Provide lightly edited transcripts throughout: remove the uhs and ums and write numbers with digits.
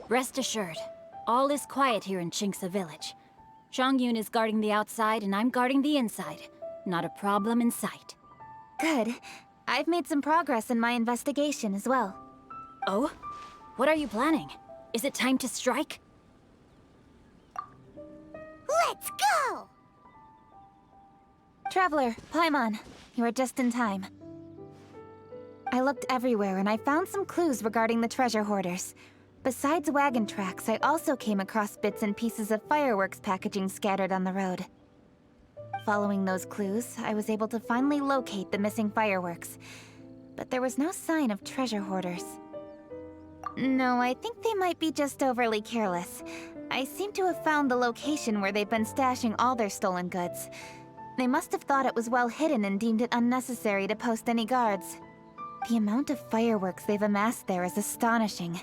Rest assured, all is quiet here in Qingce Village. Zhangyun is guarding the outside and I'm guarding the inside. Not a problem in sight. Good. I've made some progress in my investigation as well. Oh? What are you planning? Is it time to strike? Let's go! Traveler, Paimon, you are just in time. I looked everywhere and I found some clues regarding the treasure hoarders. Besides wagon tracks, I also came across bits and pieces of fireworks packaging scattered on the road. Following those clues, I was able to finally locate the missing fireworks. But there was no sign of treasure hoarders. No, I think they might be just overly careless. I seem to have found the location where they've been stashing all their stolen goods. They must have thought it was well hidden and deemed it unnecessary to post any guards. The amount of fireworks they've amassed there is astonishing.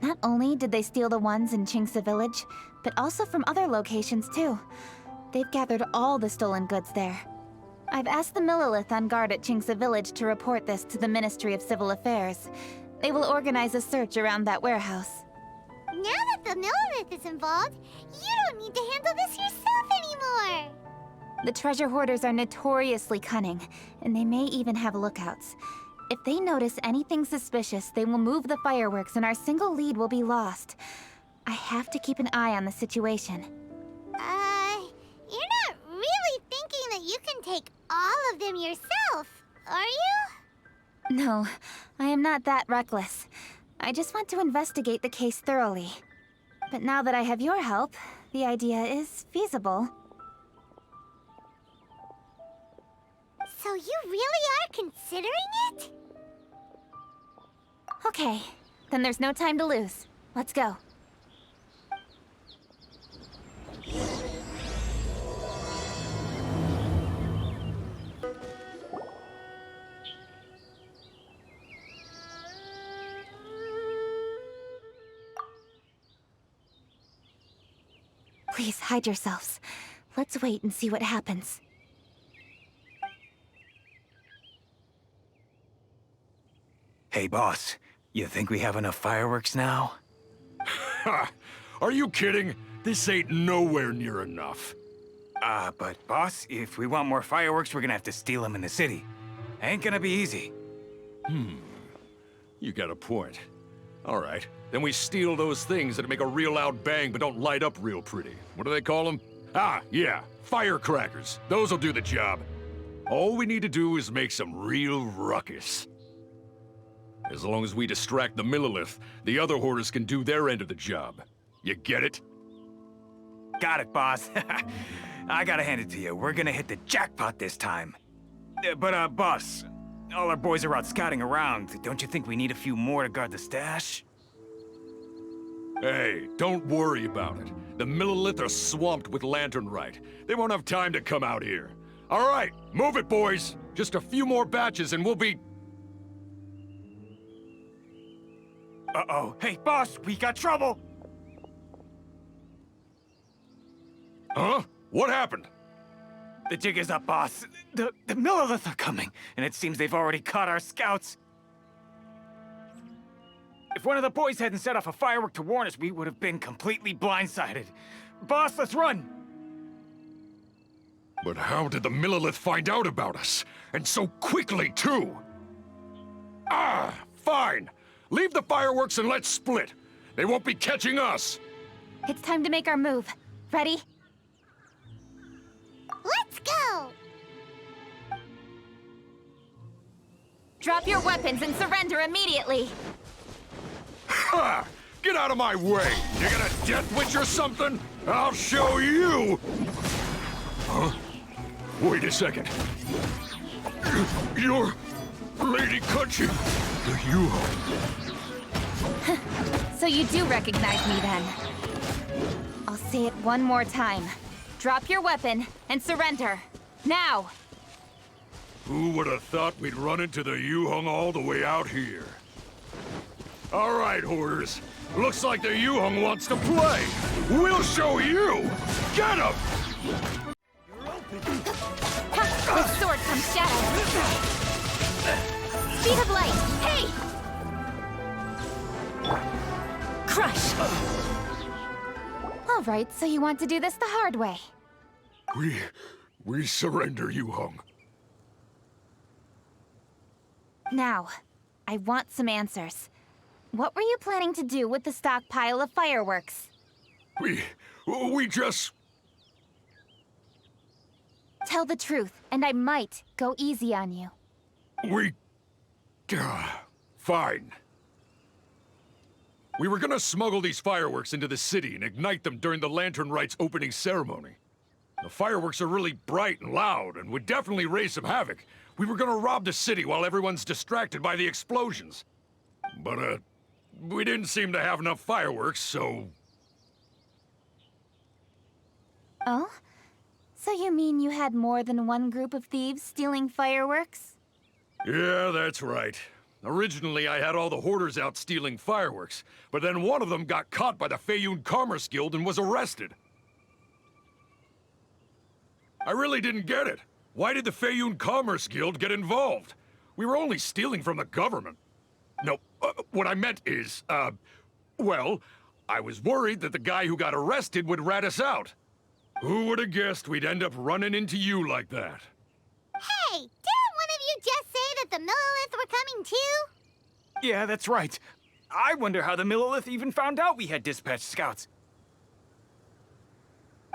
Not only did they steal the ones in Qingce Village, but also from other locations too. They've gathered all the stolen goods there. I've asked the Millilith on guard at Qingce Village to report this to the Ministry of Civil Affairs. They will organize a search around that warehouse. Now that the Millilith is involved, you don't need to handle this yourself anymore! The treasure hoarders are notoriously cunning, and they may even have lookouts. If they notice anything suspicious, they will move the fireworks and our single lead will be lost. I have to keep an eye on the situation. You're not really thinking that you can take all of them yourself, are you? No, I am not that reckless. I just want to investigate the case thoroughly. But now that I have your help, the idea is feasible. So you really are considering it? Okay, then there's no time to lose. Let's go. Please hide yourselves. Let's wait and see what happens. Hey, boss. You think we have enough fireworks now? Ha! Are you kidding? This ain't nowhere near enough. But boss, if we want more fireworks, we're gonna have to steal them in the city. Ain't gonna be easy. You got a point. All right, then we steal those things that make a real loud bang but don't light up real pretty. What do they call them? Ah, yeah, firecrackers. Those'll do the job. All we need to do is make some real ruckus. As long as we distract the Millilith, the other hoarders can do their end of the job. You get it? Got it, boss. I gotta hand it to you. We're gonna hit the jackpot this time. But boss, all our boys are out scouting around. Don't you think we need a few more to guard the stash? Hey, don't worry about it. The Millilith are swamped with lanternite. They won't have time to come out here. All right, move it, boys. Just a few more batches and we'll be... Uh-oh. Hey, boss, we got trouble! Huh? What happened? The jig is up, boss. The Millilith are coming, and it seems they've already caught our scouts. If one of the boys hadn't set off a firework to warn us, we would have been completely blindsided. Boss, let's run! But how did the Millilith find out about us? And so quickly, too? Ah, fine. Leave the fireworks and let's split. They won't be catching us. It's time to make our move. Ready? Let's go! Drop your weapons and surrender immediately! Ha! Get out of my way! You got a death wish or something? I'll show you! Huh? Wait a second. You're... Lady Cutchin, the Yuho. So you do recognize me then? I'll say it one more time. Drop your weapon and surrender. Now! Who would have thought we'd run into the Yuhong all the way out here? All right, hoarders. Looks like the Yuhong wants to play. We'll show you! Get him! With sword comes shadow. Speed of light! Hey! Crush! All right, so you want to do this the hard way. We surrender, Yu Hung. Now, I want some answers. What were you planning to do with the stockpile of fireworks? We just... Tell the truth, and I might go easy on you. Fine. We were gonna smuggle these fireworks into the city and ignite them during the Lantern Rite's opening ceremony. The fireworks are really bright and loud and would definitely raise some havoc. We were gonna rob the city while everyone's distracted by the explosions. But, we didn't seem to have enough fireworks, so... Oh? So you mean you had more than one group of thieves stealing fireworks? Yeah, that's right. Originally, I had all the hoarders out stealing fireworks, but then one of them got caught by the Feiyun Commerce Guild and was arrested. I really didn't get it. Why did the Feiyun Commerce Guild get involved? We were only stealing from the government. No, what I meant is, well, I was worried that the guy who got arrested would rat us out. Who would have guessed we'd end up running into you like that? Hey, didn't one of you just say that the Millilith were coming too? Yeah, that's right. I wonder how the Millilith even found out we had dispatched scouts.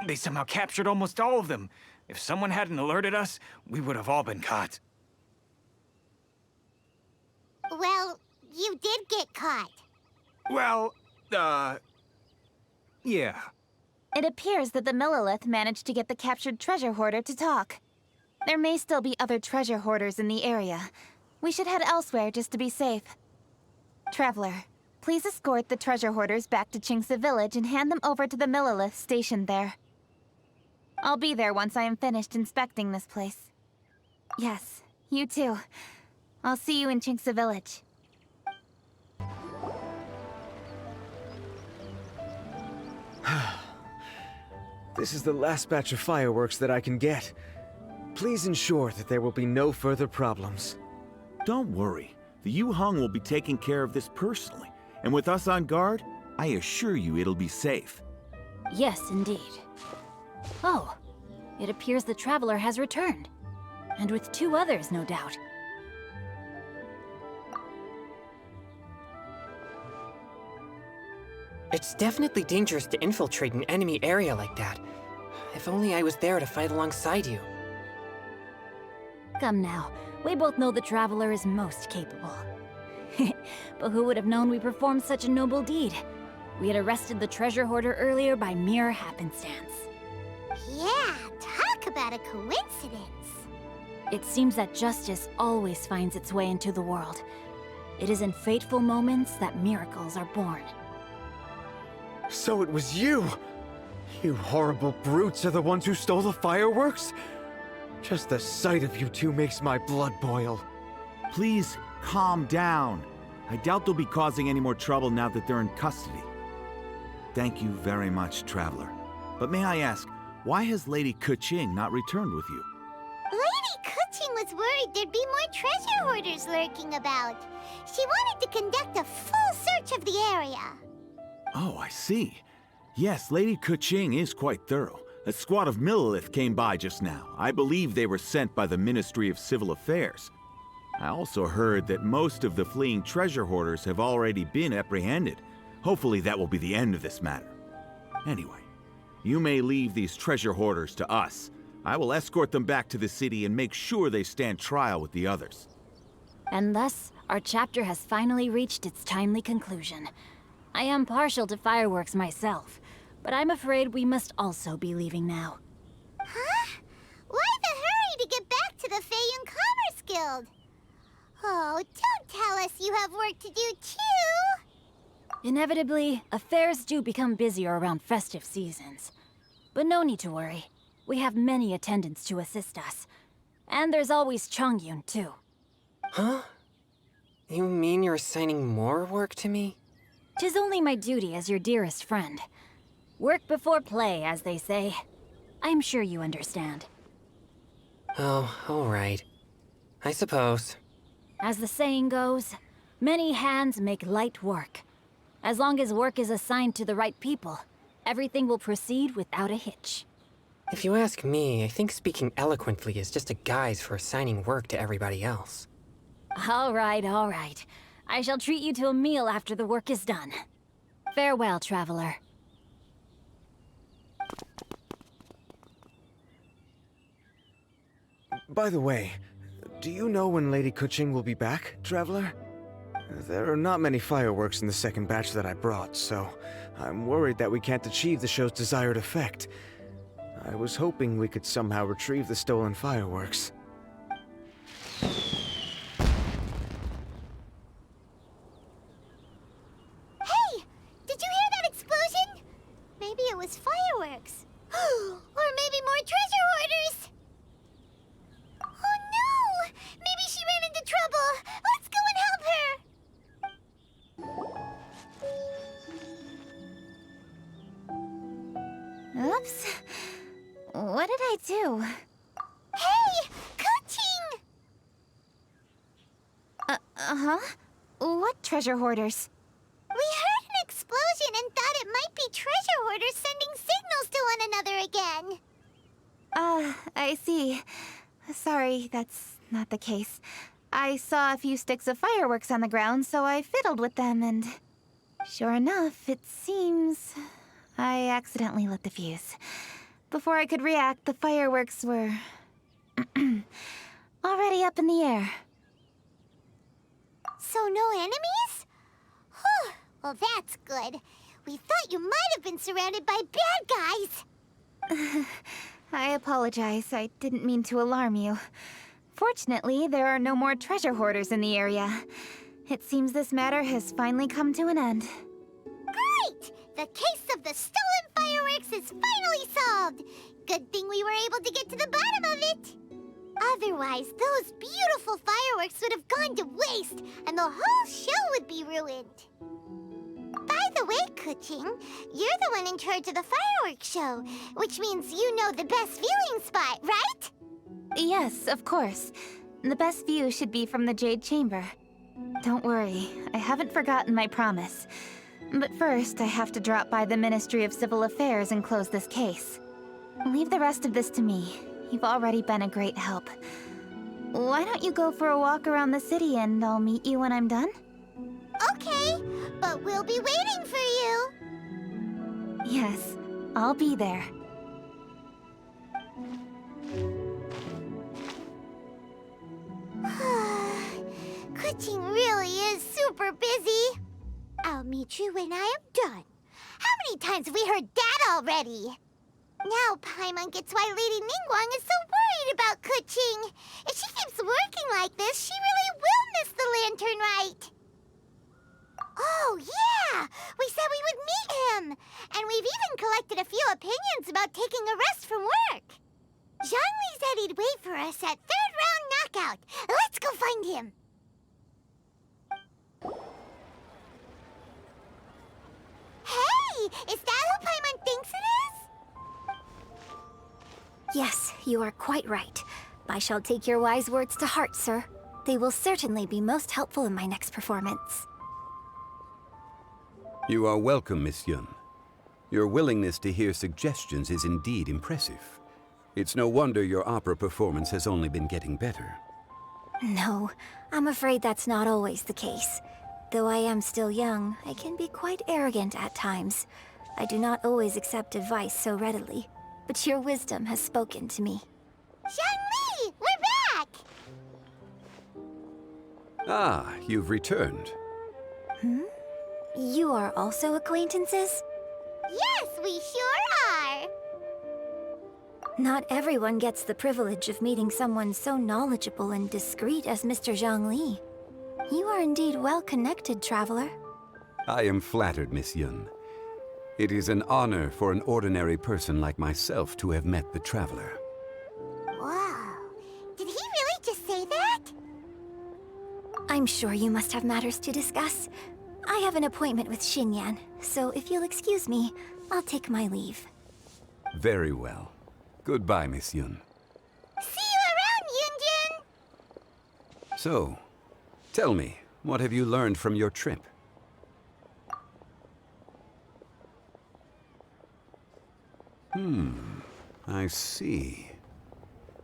They somehow captured almost all of them. If someone hadn't alerted us, we would have all been caught. Well, you did get caught. Well, yeah. It appears that the Millilith managed to get the captured treasure hoarder to talk. There may still be other treasure hoarders in the area. We should head elsewhere just to be safe. Traveler, please escort the treasure hoarders back to Chingsa Village and hand them over to the Millilith stationed there. I'll be there once I am finished inspecting this place. Yes, you too. I'll see you in Chingsa Village. This is the last batch of fireworks that I can get. Please ensure that there will be no further problems. Don't worry. The Yu Hung will be taking care of this personally. And with us on guard, I assure you it'll be safe. Yes, indeed. Oh, it appears the Traveler has returned. And with 2 others, no doubt. It's definitely dangerous to infiltrate an enemy area like that. If only I was there to fight alongside you. Come now, we both know the Traveler is most capable. But who would have known we performed such a noble deed? We had arrested the treasure hoarder earlier by mere happenstance. Yeah, talk about a coincidence. It seems that justice always finds its way into the world. It is in fateful moments that miracles are born. So it was you! You horrible brutes are the ones who stole the fireworks? Just the sight of you two makes my blood boil. Please, calm down. I doubt they'll be causing any more trouble now that they're in custody. Thank you very much, Traveler. But may I ask, why has Lady Keqing not returned with you? Lady Keqing was worried there'd be more treasure hoarders lurking about. She wanted to conduct a full search of the area. Oh, I see. Yes, Lady Keqing is quite thorough. A squad of Millilith came by just now. I believe they were sent by the Ministry of Civil Affairs. I also heard that most of the fleeing treasure hoarders have already been apprehended. Hopefully that will be the end of this matter. Anyway, you may leave these treasure hoarders to us. I will escort them back to the city and make sure they stand trial with the others. And thus, our chapter has finally reached its timely conclusion. I am partial to fireworks myself, but I'm afraid we must also be leaving now. Huh? Why the hurry to get back to the Feiyun Commerce Guild? Oh, don't tell us you have work to do too! Inevitably, affairs do become busier around festive seasons. But no need to worry. We have many attendants to assist us. And there's always Chongyun, too. Huh? You mean you're assigning more work to me? 'Tis only my duty as your dearest friend. Work before play, as they say. I'm sure you understand. Oh, all right. I suppose. As the saying goes, many hands make light work. As long as work is assigned to the right people, everything will proceed without a hitch. If you ask me, I think speaking eloquently is just a guise for assigning work to everybody else. All right, all right. I shall treat you to a meal after the work is done. Farewell, traveler. By the way, do you know when Lady Kuching will be back, Traveler? There are not many fireworks in the second batch that I brought, so I'm worried that we can't achieve the show's desired effect. I was hoping we could somehow retrieve the stolen fireworks. Hey! Did you hear that explosion? Maybe it was fireworks. Or maybe more treasure hoarders! Oh no! Maybe she ran into trouble! Let's go and help her! Oops. What did I do? Hey! Coaching! Uh-huh. What treasure hoarders? We heard an explosion and thought it might be treasure hoarders sending signals to one another again. I see. Sorry, that's not the case. I saw a few sticks of fireworks on the ground, so I fiddled with them, and sure enough, it seems I accidentally lit the fuse. Before I could react, the fireworks were already up in the air. So no enemies? Whew. Well, that's good. We thought you might have been surrounded by bad guys. I apologize. I didn't mean to alarm you. Fortunately, there are no more treasure hoarders in the area. It seems this matter has finally come to an end. Great! The case of the stolen fireworks is finally solved. Good thing we were able to get to the bottom of it. Otherwise, those beautiful fireworks would have gone to waste, and the whole show would be ruined. By the way, Kuching, you're the one in charge of the fireworks show, which means you know the best viewing spot, right? Yes, of course. The best view should be from the Jade Chamber. Don't worry, I haven't forgotten my promise. But first, I have to drop by the Ministry of Civil Affairs and close this case. Leave the rest of this to me. You've already been a great help. Why don't you go for a walk around the city and I'll meet you when I'm done? Okay, but we'll be waiting for you. Yes, I'll be there. Kuching really is super busy. I'll meet you when I am done. How many times have we heard that already? Now Paimon gets why Lady Ningguang is so worried about Kuching. If she keeps working like this, she really will miss the lantern rite. Oh, yeah! We said we would meet him! And we've even collected a few opinions about taking a rest from work. Zhongli said he'd wait for us at third round knockout. Let's go find him. Hey! Is that who Paimon thinks it is? Yes, you are quite right. I shall take your wise words to heart, sir. They will certainly be most helpful in my next performance. You are welcome, Miss Yun. Your willingness to hear suggestions is indeed impressive. It's no wonder your opera performance has only been getting better. No, I'm afraid that's not always the case. Though I am still young, I can be quite arrogant at times. I do not always accept advice so readily, but your wisdom has spoken to me. Zhongli! We're back! Ah, you've returned. You are also acquaintances? Yes, we sure are! Not everyone gets the privilege of meeting someone so knowledgeable and discreet as Mr. Zhongli. You are indeed well-connected, traveler. I am flattered, Miss Yun. It is an honor for an ordinary person like myself to have met the traveler. Wow. Did he really just say that? I'm sure you must have matters to discuss. I have an appointment with Xinyan, so if you'll excuse me, I'll take my leave. Very well. Goodbye, Miss Yun. See you around, Yunjin! So, tell me, what have you learned from your trip? I see.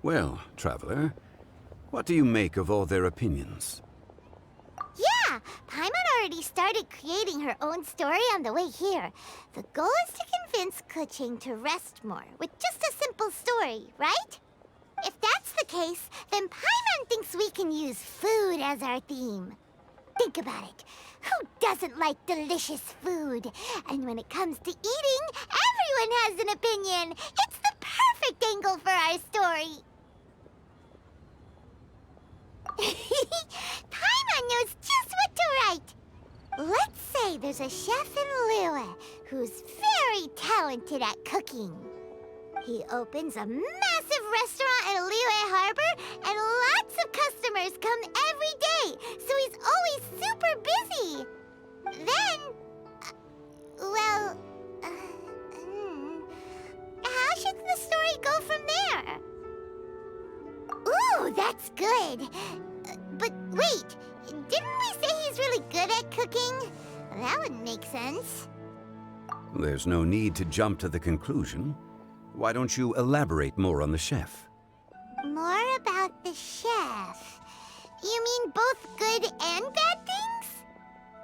Well, Traveler, what do you make of all their opinions? Yeah, Paimon already started creating her own story on the way here. The goal is to convince Kuching to rest more with just a simple story, right? If that's the case, then Paimon thinks we can use food as our theme. Think about it. Who doesn't like delicious food? And when it comes to eating, everyone has an opinion. It's the perfect angle for our story. Paimon knows just what to write. Let's say there's a chef in Liyue who's very talented at cooking. He opens a massive restaurant in Liyue Harbor, and lots of customers come every day, so he's always super busy. Then, how should the story go from there? Ooh, that's good. But wait, didn't we say he's really good at cooking? That wouldn't make sense. There's no need to jump to the conclusion. Why don't you elaborate more on the chef? More about the chef. You mean both good and bad things?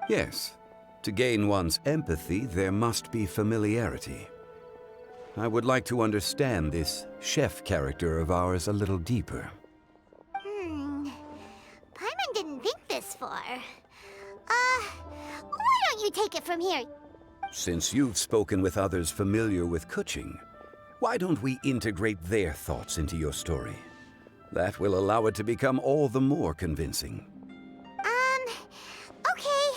Yes. To gain one's empathy, there must be familiarity. I would like to understand this chef character of ours a little deeper. Paimon didn't think this far. Why don't you take it from here? Since you've spoken with others familiar with Kuching, why don't we integrate their thoughts into your story? That will allow it to become all the more convincing. Okay.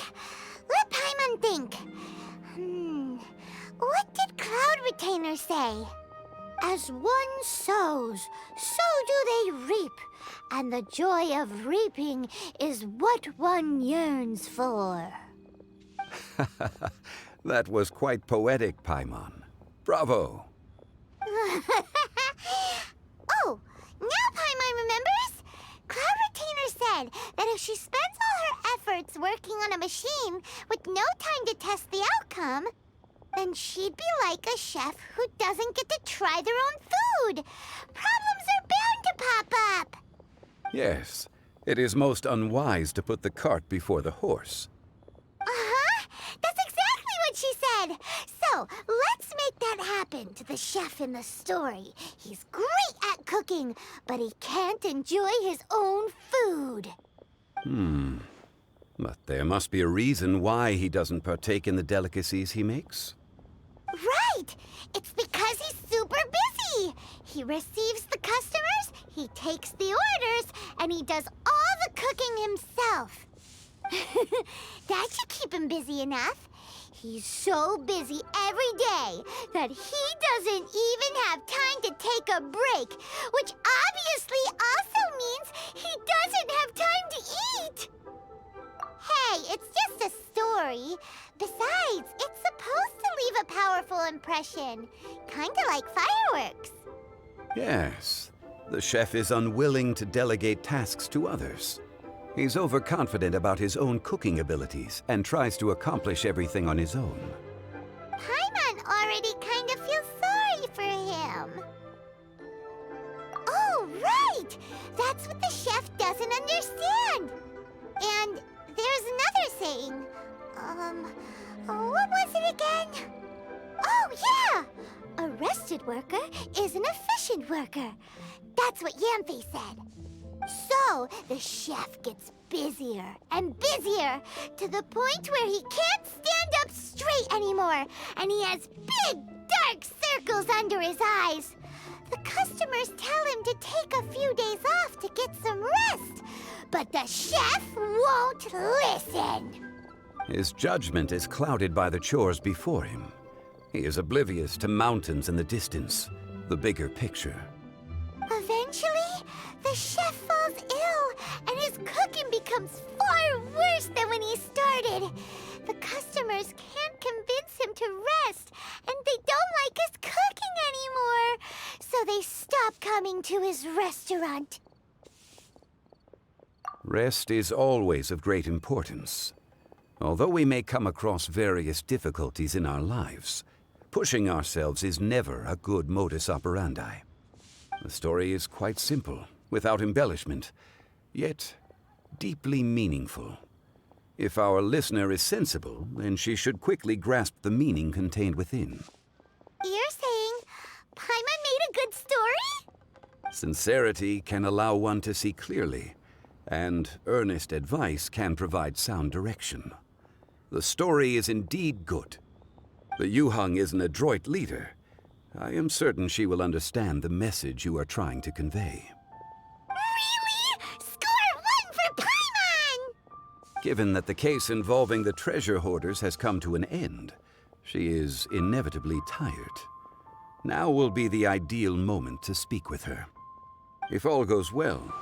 Let Paimon think. What did Cloud Retainer say? As one sows, so do they reap. And the joy of reaping is what one yearns for. That was quite poetic, Paimon. Bravo! Oh, now Paimon remembers? Cloud Retainer said that if she spends all her efforts working on a machine with no time to test the outcome, then she'd be like a chef who doesn't get to try their own food. Problems are bound to pop up. Yes, it is most unwise to put the cart before the horse. Uh-huh. That's exactly what she said. So, let's make that happen to the chef in the story. He's great at cooking, but he can't enjoy his own food. But there must be a reason why he doesn't partake in the delicacies he makes. Right! It's because he's super busy. He receives the customers, he takes the orders, and he does all the cooking himself. That should keep him busy enough. He's so busy every day that he doesn't even have time to take a break, which obviously also means he doesn't have time to eat. Hey, it's just a story. Besides, it's supposed to leave a powerful impression. Kinda like fireworks. Yes, the chef is unwilling to delegate tasks to others. He's overconfident about his own cooking abilities and tries to accomplish everything on his own. Paimon already kind of feels sorry for him. Oh, right! That's what the chef doesn't understand. And there's another saying. What was it again? Oh, yeah! A rested worker is an efficient worker. That's what Yamfe said. So, the chef gets busier and busier to the point where he can't stand up straight anymore, and he has big, dark circles under his eyes. The customers tell him to take a few days off to get some rest, but the chef won't listen. His judgment is clouded by the chores before him. He is oblivious to mountains in the distance, the bigger picture. Eventually, the chef falls ill, and his cooking becomes far worse than when he started. The customers can't convince him to rest, and they don't like his cooking anymore, so they stop coming to his restaurant. Rest is always of great importance. Although we may come across various difficulties in our lives, Pushing ourselves is never a good modus operandi. The story is quite simple, without embellishment, yet deeply meaningful. If our listener is sensible, then she should quickly grasp the meaning contained within. You're saying Paimon made a good story? Sincerity can allow one to see clearly, and earnest advice can provide sound direction. The story is indeed good. The Yuhang is an adroit leader. I am certain she will understand the message you are trying to convey. Really? Score 1 for Paimon! Given that the case involving the treasure hoarders has come to an end, she is inevitably tired. Now will be the ideal moment to speak with her. If all goes well,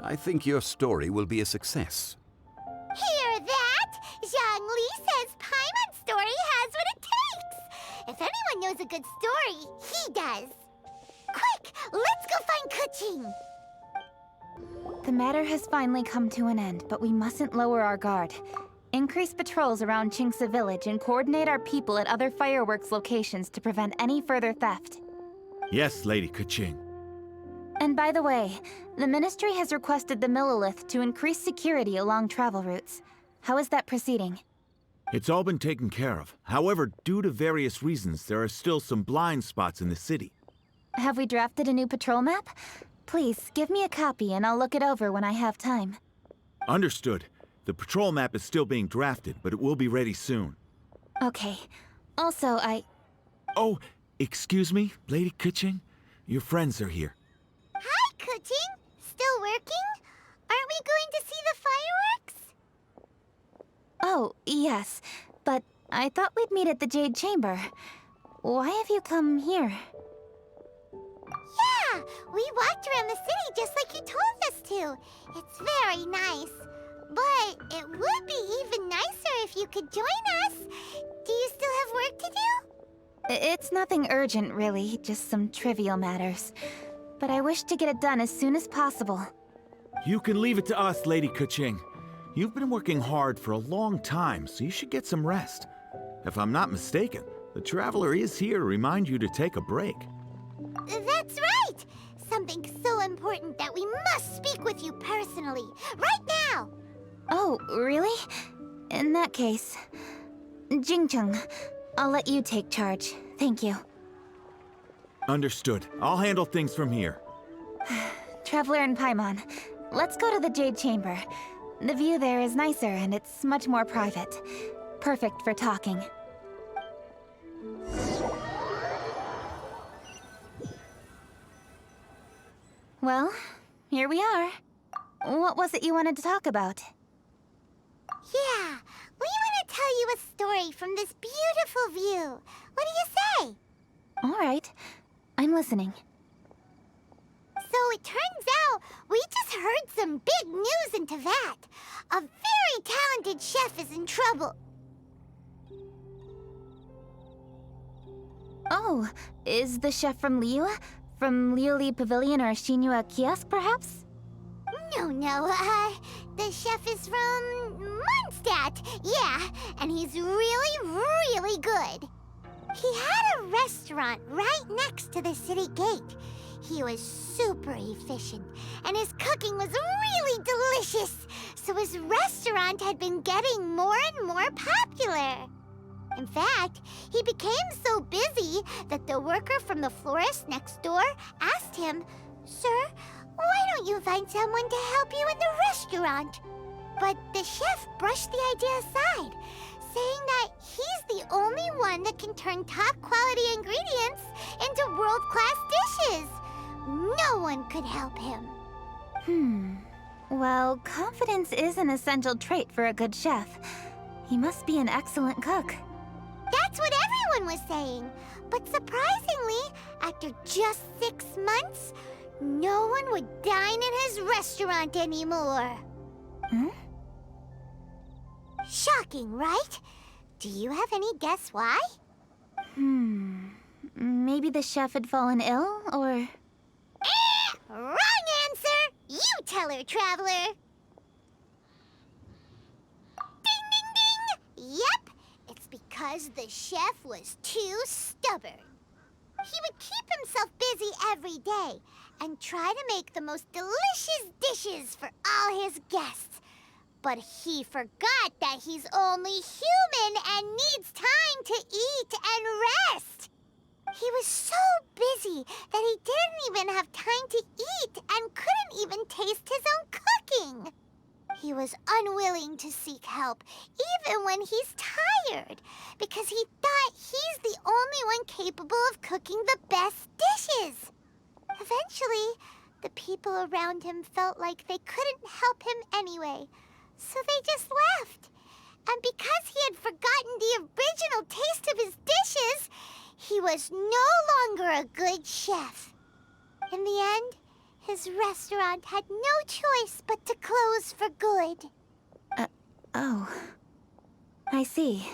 I think your story will be a success. Hear that? Zhang Li says Paimon's story has what it takes. If anyone knows a good story, he does. Quick, let's go find Kuching. The matter has finally come to an end, but we mustn't lower our guard. Increase patrols around Qingce Village and coordinate our people at other fireworks locations to prevent any further theft. Yes, Lady Kuching. And by the way, the Ministry has requested the Millilith to increase security along travel routes. How is that proceeding? It's all been taken care of. However, due to various reasons, there are still some blind spots in the city. Have we drafted a new patrol map? Please, give me a copy and I'll look it over when I have time. Understood. The patrol map is still being drafted, but it will be ready soon. Okay. Also, Oh, excuse me, Lady Kuching? Your friends are here. Hi, Kuching. Still working? Aren't we going to see the fireworks? Oh, yes. But I thought we'd meet at the Jade Chamber. Why have you come here? Yeah, we walked around the city just like you told us to. It's very nice. But it would be even nicer if you could join us. Do you still have work to do? It's nothing urgent, really. Just some trivial matters. But I wish to get it done as soon as possible. You can leave it to us, Lady Kuching. You've been working hard for a long time, so you should get some rest. If I'm not mistaken, the Traveler is here to remind you to take a break. That's right! Something so important that we must speak with you personally, right now! Oh, really? In that case... Jingcheng, I'll let you take charge. Thank you. Understood. I'll handle things from here. Traveler and Paimon, let's go to the Jade Chamber. The view there is nicer and it's much more private. Perfect for talking. Well, here we are. What was it you wanted to talk about? Yeah, we want to tell you a story from this beautiful view. What do you say? All right, I'm listening. So it turns out we just heard some big news in Teyvat. A very talented chef is in trouble. Oh, is the chef from Liyue? From Liuli Pavilion or Shinua Kiosk, perhaps? No, the chef is from Mondstadt. Yeah, and he's really good. He had a restaurant right next to the city gate. He was super efficient, and his cooking was really delicious, so his restaurant had been getting more and more popular. In fact, he became so busy that the worker from the florist next door asked him, "Sir, why don't you find someone to help you in the restaurant?" But the chef brushed the idea aside, saying that he's the only one that can turn top-quality ingredients into world-class dishes. No one could help him. Well, confidence is an essential trait for a good chef. He must be an excellent cook. That's what everyone was saying. But surprisingly, after just 6 months, no one would dine in his restaurant anymore. Shocking, right? Do you have any guess why? Maybe the chef had fallen ill, or... Wrong answer! You tell her, Traveler! Ding, ding, ding! Yep, it's because because the chef was too stubborn. He would keep himself busy every day and try to make the most delicious dishes for all his guests. But he forgot that he's only human and needs time to eat and rest. He was so busy that he didn't even have time to eat and couldn't even taste his own cooking. He was unwilling to seek help, even when he's tired, because he thought he's the only one capable of cooking the best dishes. Eventually, the people around him felt like they couldn't help him anyway, so they just left. And because he had forgotten the original taste of his dishes, he was no longer a good chef. In the end, his restaurant had no choice but to close for good. Oh. I see.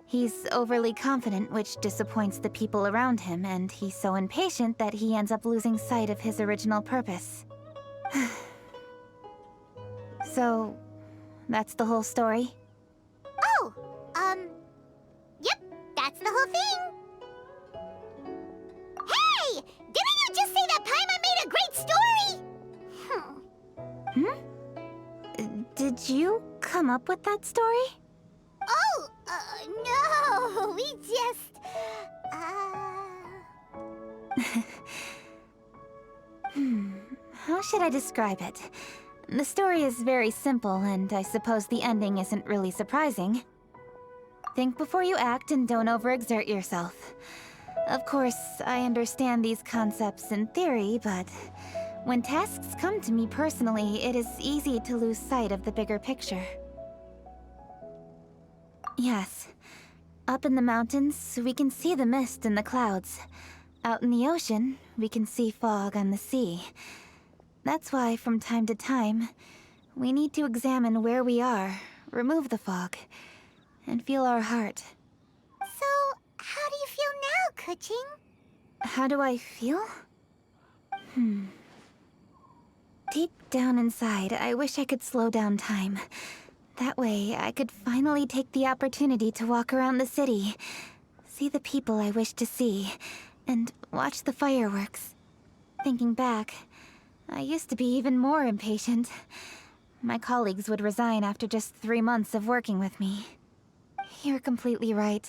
He's overly confident, which disappoints the people around him, and he's so impatient that he ends up losing sight of his original purpose. So, that's the whole story? Oh, yep, that's the whole thing. Hey! Didn't you just say that Paimon made a great story? Did you come up with that story? Oh, no, we just, How should I describe it? The story is very simple, and I suppose the ending isn't really surprising. Think before you act and don't overexert yourself. Of course, I understand these concepts in theory, but when tasks come to me personally, it is easy to lose sight of the bigger picture. Yes. Up in the mountains, we can see the mist and the clouds. Out in the ocean, we can see fog on the sea. That's why, from time to time, we need to examine where we are, remove the fog, and feel our heart. So, how do you feel now, Kuching? How do I feel? Deep down inside, I wish I could slow down time. That way, I could finally take the opportunity to walk around the city, see the people I wish to see, and watch the fireworks. Thinking back, I used to be even more impatient. My colleagues would resign after just 3 months of working with me. You're completely right.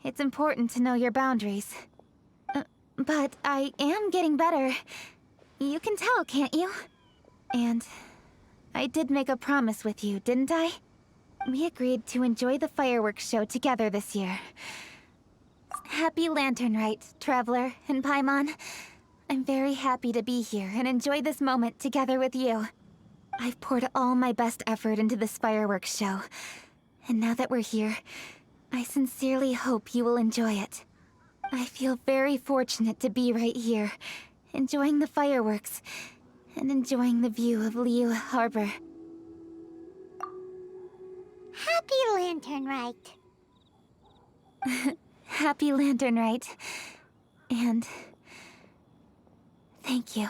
It's important to know your boundaries. But I am getting better. You can tell, can't you? And I did make a promise with you, didn't I? We agreed to enjoy the fireworks show together this year. Happy Lantern Rite, Traveler and Paimon. I'm very happy to be here and enjoy this moment together with you. I've poured all my best effort into this fireworks show. And now that we're here, I sincerely hope you will enjoy it. I feel very fortunate to be right here, enjoying the fireworks, and enjoying the view of Liu Harbor. Happy Lantern Rite. Happy Lantern Rite. And thank you.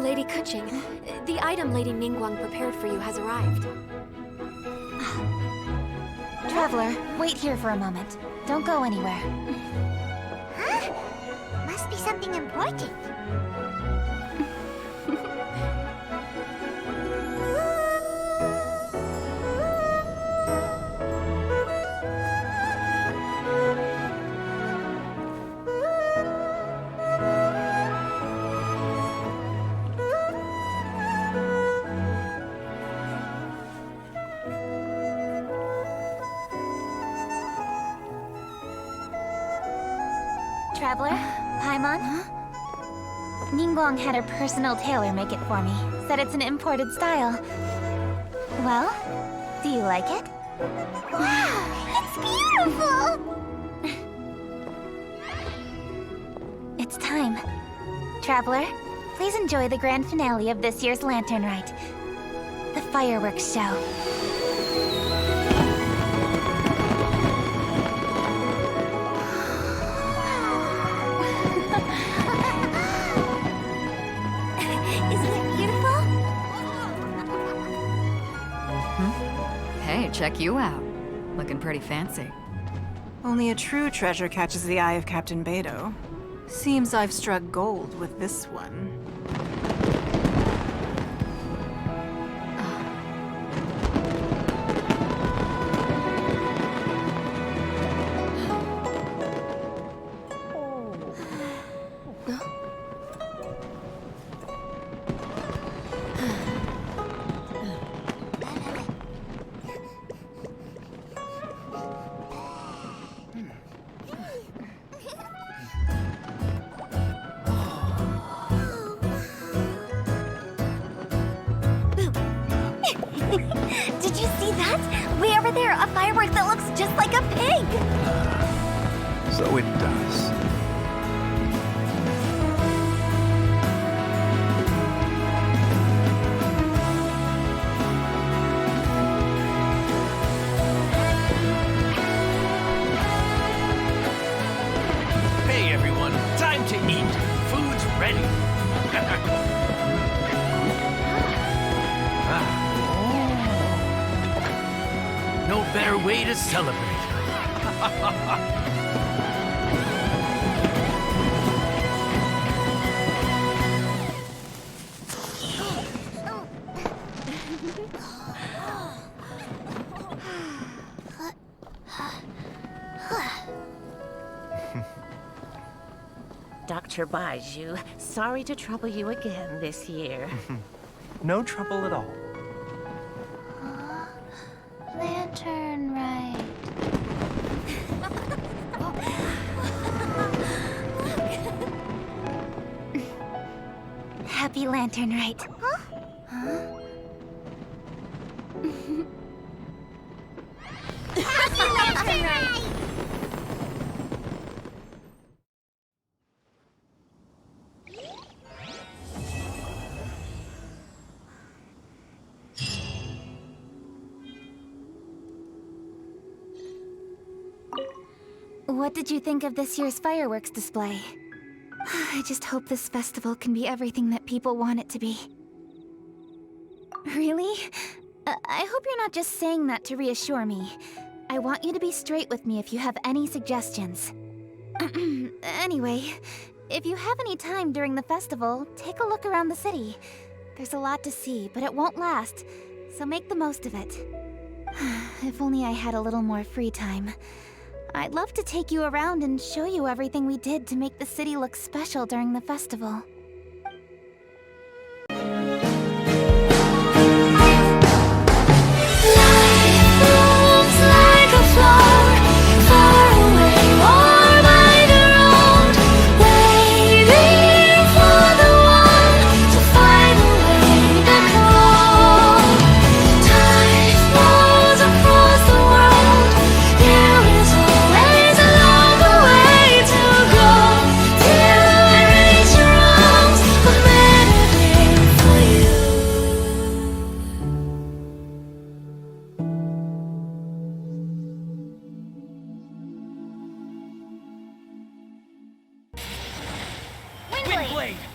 Lady Kuching, the item Lady Ningguang prepared for you has arrived. Traveler, wait here for a moment. Don't go anywhere. Huh? Must be something important. Traveler, Paimon. Ningguang had her personal tailor make it for me. Said it's an imported style. Well, do you like it? Wow, it's beautiful! It's time. Traveler, please enjoy the grand finale of this year's Lantern Rite. The fireworks show. Isn't it beautiful? Hey, check you out. Looking pretty fancy. Only a true treasure catches the eye of Captain Beidou. Seems I've struck gold with this one. Did you see that? Way over there, a firework that looks just like a pig! So it does. Hey everyone, time to eat. Food's ready. No better way to celebrate. Dr. Baiju, sorry to trouble you again this year. No trouble at all. Lantern Rite. Happy Lantern Rite. Happy Lantern Rite! What did you think of this year's fireworks display? I just hope this festival can be everything that people want it to be. Really? I hope you're not just saying that to reassure me. I want you to be straight with me if you have any suggestions. Anyway, if you have any time during the festival, take a look around the city. There's a lot to see, but it won't last, so make the most of it. If only I had a little more free time. I'd love to take you around and show you everything we did to make the city look special during the festival. Windblade!